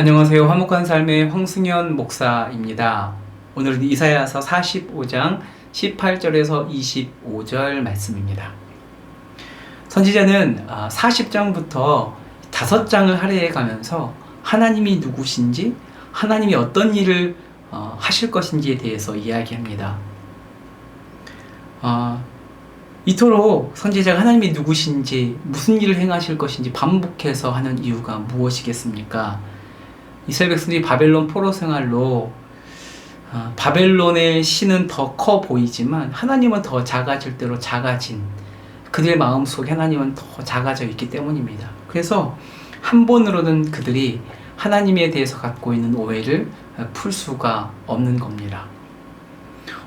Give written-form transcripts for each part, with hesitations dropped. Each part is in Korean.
안녕하세요. 화목한 삶의 황승현 목사입니다. 오늘은 이사야서 45장 18절에서 25절 말씀입니다. 선지자는 40장부터 5장을 할애해 가면서 하나님이 누구신지, 하나님이 어떤 일을 하실 것인지에 대해서 이야기합니다. 이토록 선지자가 하나님이 누구신지, 무슨 일을 행하실 것인지 반복해서 하는 이유가 무엇이겠습니까? 이스라엘 백성들이 바벨론 포로 생활로 바벨론의 신은 더 커 보이지만 하나님은 더 작아질 대로 작아진, 그들의 마음속에 하나님은 더 작아져 있기 때문입니다. 그래서 한 번으로는 그들이 하나님에 대해서 갖고 있는 오해를 풀 수가 없는 겁니다.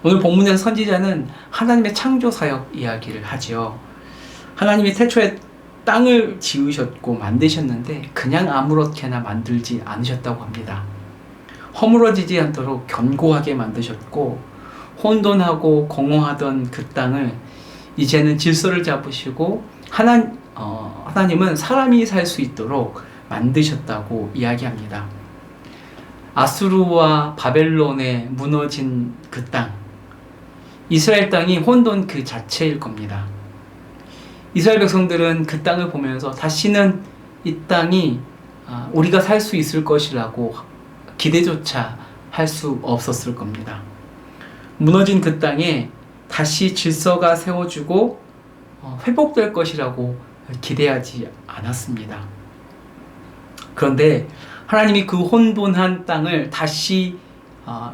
오늘 본문에서 선지자는 하나님의 창조 사역 이야기를 하지요. 하나님이 태초에 땅을 지으셨고 만드셨는데 그냥 아무렇게나 만들지 않으셨다고 합니다. 허물어지지 않도록 견고하게 만드셨고, 혼돈하고 공허하던 그 땅을 이제는 질서를 잡으시고 하나님은 사람이 살 수 있도록 만드셨다고 이야기합니다. 아수르와 바벨론에 무너진 그 땅, 이스라엘 땅이 혼돈 그 자체일 겁니다. 이스라엘 백성들은 그 땅을 보면서 다시는 이 땅이 우리가 살 수 있을 것이라고 기대조차 할 수 없었을 겁니다. 무너진 그 땅에 다시 질서가 세워지고 회복될 것이라고 기대하지 않았습니다. 그런데 하나님이 그 혼돈한 땅을 다시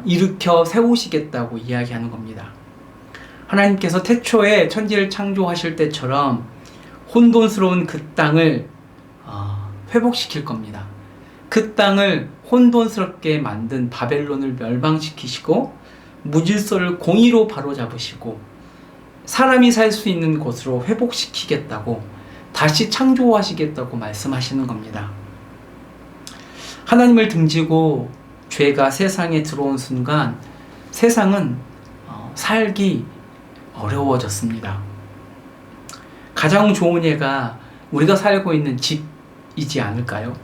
일으켜 세우시겠다고 이야기하는 겁니다. 하나님께서 태초에 천지를 창조하실 때처럼 혼돈스러운 그 땅을 회복시킬 겁니다. 그 땅을 혼돈스럽게 만든 바벨론을 멸망시키시고 무질서를 공의로 바로잡으시고 사람이 살 수 있는 곳으로 회복시키겠다고, 다시 창조하시겠다고 말씀하시는 겁니다. 하나님을 등지고 죄가 세상에 들어온 순간 세상은 살기 어려워졌습니다. 가장 좋은 예가 우리가 살고 있는 집이지 않을까요?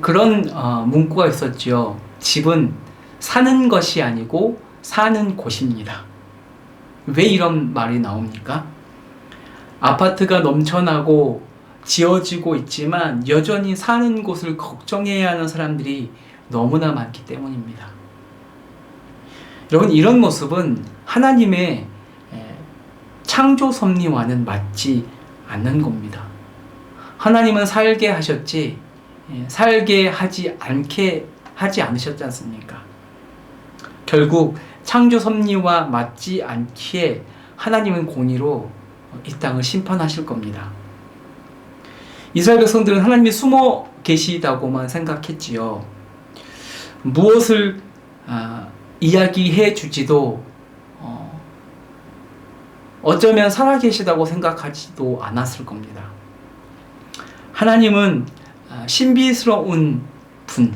그런 문구가 있었죠. 집은 사는 것이 아니고 사는 곳입니다. 왜 이런 말이 나옵니까? 아파트가 넘쳐나고 지어지고 있지만 여전히 사는 곳을 걱정해야 하는 사람들이 너무나 많기 때문입니다. 여러분, 이런 모습은 하나님의 창조 섭리와는 맞지 않는 겁니다. 하나님은 살게 하셨지 살게 하지 않으셨지 않습니까? 결국 창조 섭리와 맞지 않기에 하나님은 공의로 이 땅을 심판하실 겁니다. 이스라엘 백성들은 하나님이 숨어 계시다고만 생각했지요. 무엇을 이야기해 주지도 어쩌면 살아계시다고 생각하지도 않았을 겁니다. 하나님은 신비스러운 분,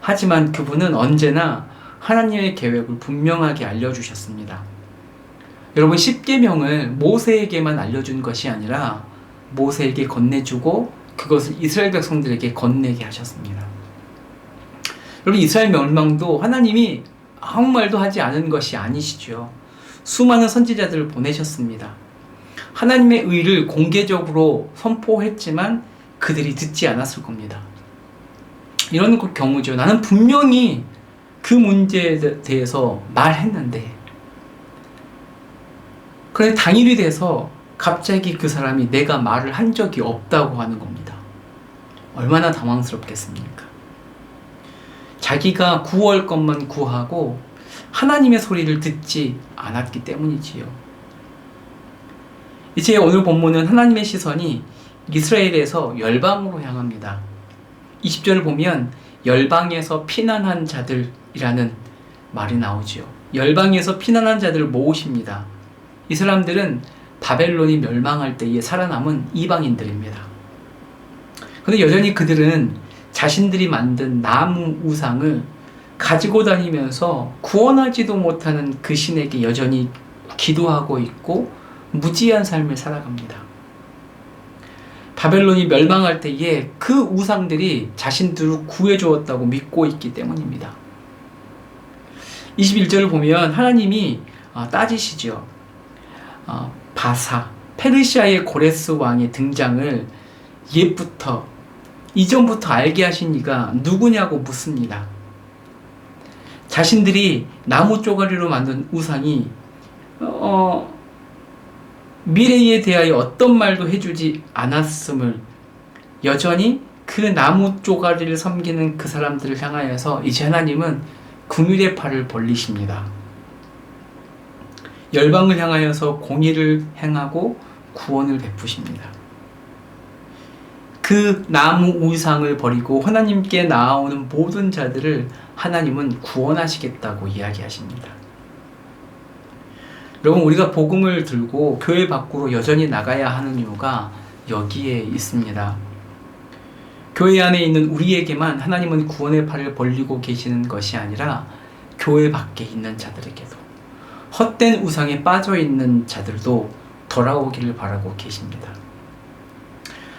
하지만 그분은 언제나 하나님의 계획을 분명하게 알려주셨습니다. 여러분, 십계명을 모세에게만 알려준 것이 아니라 모세에게 건네주고 그것을 이스라엘 백성들에게 건네게 하셨습니다. 여러분, 이스라엘 멸망도 하나님이 아무 말도 하지 않은 것이 아니시죠. 수많은 선지자들을 보내셨습니다. 하나님의 의를 공개적으로 선포했지만 그들이 듣지 않았을 겁니다. 이런 경우죠. 나는 분명히 그 문제에 대해서 말했는데, 그런데 당일이 돼서 갑자기 그 사람이 내가 말을 한 적이 없다고 하는 겁니다. 얼마나 당황스럽겠습니까? 자기가 구할 것만 구하고 하나님의 소리를 듣지 않았기 때문이지요. 이제 오늘 본문은 하나님의 시선이 이스라엘에서 열방으로 향합니다. 20절을 보면 열방에서 피난한 자들이라는 말이 나오지요. 열방에서 피난한 자들을 모으십니다. 이 사람들은 바벨론이 멸망할 때에 살아남은 이방인들입니다. 그런데 여전히 그들은 자신들이 만든 나무 우상을 가지고 다니면서 구원하지도 못하는 그 신에게 여전히 기도하고 있고 무지한 삶을 살아갑니다. 바벨론이 멸망할 때에 그 우상들이 자신들을 구해주었다고 믿고 있기 때문입니다. 21절을 보면 하나님이 따지시죠. 바사, 페르시아의 고레스 왕의 등장을 이전부터 알게 하신 이가 누구냐고 묻습니다. 자신들이 나무 쪼가리로 만든 우상이 미래에 대하여 어떤 말도 해주지 않았음을 여전히 그 나무 쪼가리를 섬기는 그 사람들을 향하여서 이제 하나님은 긍휼의 팔을 벌리십니다. 열방을 향하여서 공의를 행하고 구원을 베푸십니다. 그 나무 우상을 버리고 하나님께 나아오는 모든 자들을 하나님은 구원하시겠다고 이야기하십니다. 여러분, 우리가 복음을 들고 교회 밖으로 여전히 나가야 하는 이유가 여기에 있습니다. 교회 안에 있는 우리에게만 하나님은 구원의 팔을 벌리고 계시는 것이 아니라 교회 밖에 있는 자들에게도, 헛된 우상에 빠져있는 자들도 돌아오기를 바라고 계십니다.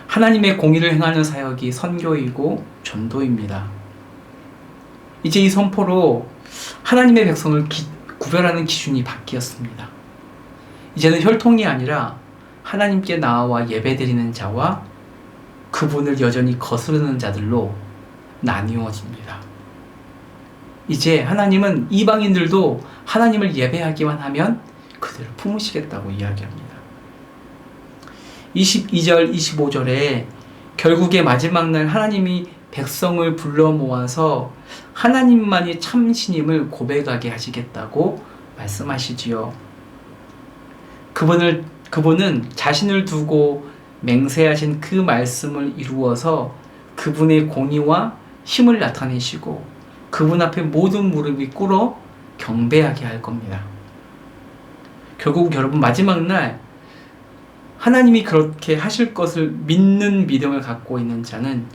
하나님의 공의를 행하는 사역이 선교이고 전도입니다. 이제 이 선포로 하나님의 백성을 구별하는 기준이 바뀌었습니다. 이제는 혈통이 아니라 하나님께 나와 예배드리는 자와 그분을 여전히 거스르는 자들로 나뉘어집니다. 이제 하나님은 이방인들도 하나님을 예배하기만 하면 그들을 품으시겠다고 이야기합니다. 22절, 25절에 결국에 마지막 날 하나님이 백성을 불러 모아서 하나님만이 참신임을 고백하게 하시겠다고 말씀하시지요. 그분은 자신을 두고 맹세하신 그 말씀을 이루어서 그분의 공의와 힘을 나타내시고 그분 앞에 모든 무릎이 꿇어 경배하게 할 겁니다. 결국 여러분, 마지막 날 하나님이 그렇게 하실 것을 믿는 믿음을 갖고 있는 자는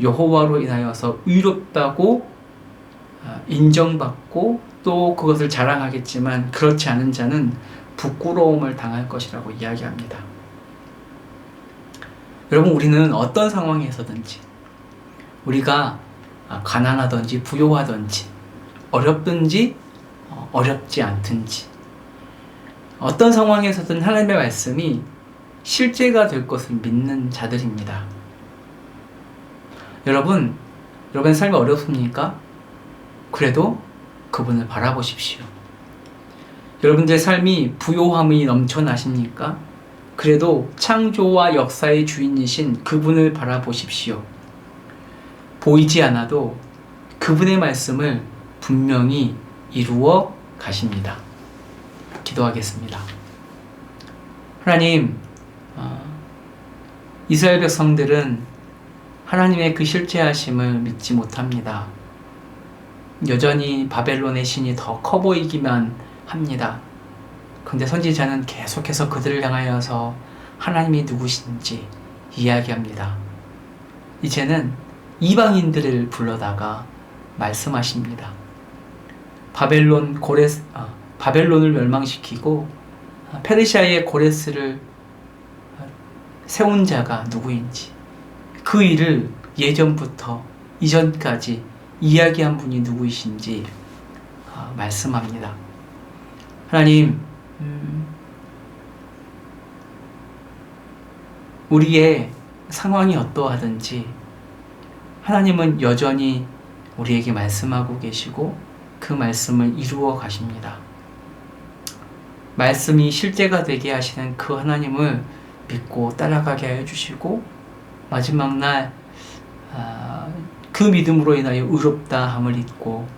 여호와로 인하여서 의롭다고 인정받고 또 그것을 자랑하겠지만, 그렇지 않은 자는 부끄러움을 당할 것이라고 이야기합니다. 여러분, 우리는 어떤 상황에서든지, 우리가 가난하든지 부요하든지 어렵든지 어렵지 않든지, 어떤 상황에서든 하나님의 말씀이 실제가 될 것을 믿는 자들입니다. 여러분의 삶이 어렵습니까? 그래도 그분을 바라보십시오. 여러분들의 삶이 부요함이 넘쳐나십니까? 그래도 창조와 역사의 주인이신 그분을 바라보십시오. 보이지 않아도 그분의 말씀을 분명히 이루어 가십니다. 기도하겠습니다. 하나님, 이스라엘 백성들은 하나님의 그 실제하심을 믿지 못합니다. 여전히 바벨론의 신이 더 커 보이기만 합니다. 그런데 선지자는 계속해서 그들을 향하여서 하나님이 누구신지 이야기합니다. 이제는 이방인들을 불러다가 말씀하십니다. 바벨론을 멸망시키고 페르시아의 고레스를 세운 자가 누구인지, 그 일을 예전부터 이전까지 이야기한 분이 누구이신지 말씀합니다. 하나님, 우리의 상황이 어떠하든지 하나님은 여전히 우리에게 말씀하고 계시고 그 말씀을 이루어 가십니다. 말씀이 실제가 되게 하시는 그 하나님을 믿고 따라가게 하여 주시고, 마지막 날 그 믿음으로 인하여 의롭다함을 잊고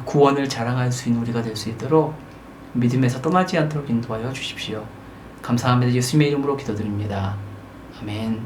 구원을 자랑할 수 있는 우리가 될 수 있도록 믿음에서 떠나지 않도록 인도하여 주십시오. 감사합니다. 예수님의 이름으로 기도드립니다. 아멘.